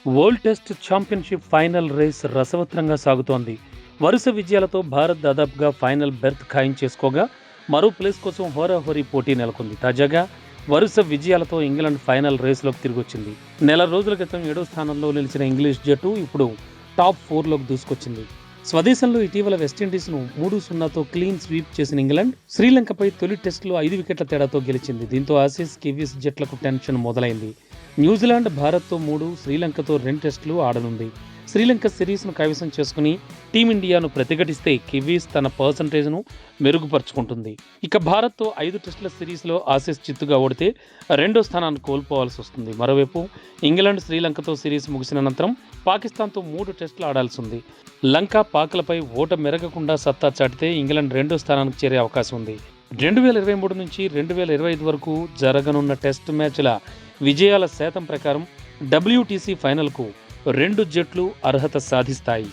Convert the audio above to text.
World test championship final race రసవత్తరంగా సాగుతోంది. వరుస విజయాలతో భారత్ దాదాపుగా ఫైనల్ బెర్త్ ఖాయం చేసుకోగా, మరో ప్లేస్ కోసం హోరాహోరీ పోటీ నెలకొంది. తాజాగా వరుస విజయాలతో ఇంగ్లాండ్ ఫైనల్ రేస్‌లోకి తిరిగొచ్చింది. నెల రోజుల క్రితం 7వ స్థానంలో నిలిచిన ఇంగ్లీష్ జట్టు ఇప్పుడు టాప్ 4లోకి దూసుకొచ్చింది. స్వదేశంలో ఇటీవల వెస్టిండీస్‌ను 3-0తో క్లీన్ స్వీప్ చేసిన ఇంగ్లాండ్, శ్రీలంకపై తొలి టెస్టులో 5 వికెట్ల తేడాతో గెలిచింది. దీంతో ఆసీస్, కివీస్ జట్లకు టెన్షన్ మొదలైంది. న్యూజిలాండ్ భారత్తో 3, శ్రీలంకతో 2 టెస్టులు ఆడనుంది. శ్రీలంక సిరీస్ను కైవసం చేసుకుని టీమిండియాను ప్రతిఘటిస్తే కివీస్ తన పర్సంటేజ్ను మెరుగుపరుచుకుంటుంది. ఇక భారత్తో 5 టెస్టుల సిరీస్లో ఆసీస్ చిత్తుగా ఓడితే 2వ స్థానాన్ని కోల్పోవాల్సి వస్తుంది. మరోవైపు ఇంగ్లాండ్ శ్రీలంకతో సిరీస్ ముగిసిన అనంతరం పాకిస్తాన్తో 3 టెస్టులు ఆడాల్సి ఉంది. లంక, పాక్లపై ఓట మెరగకుండా సత్తా చాటితే ఇంగ్లాండ్ 2వ స్థానానికి చేరే అవకాశం ఉంది. 2023 నుంచి 2025 వరకు జరగనున్న టెస్ట్ మ్యాచ్ల విజయాల శాతం ప్రకారం WTC ఫైనల్కు 2 జట్లు అర్హత సాధిస్తాయి.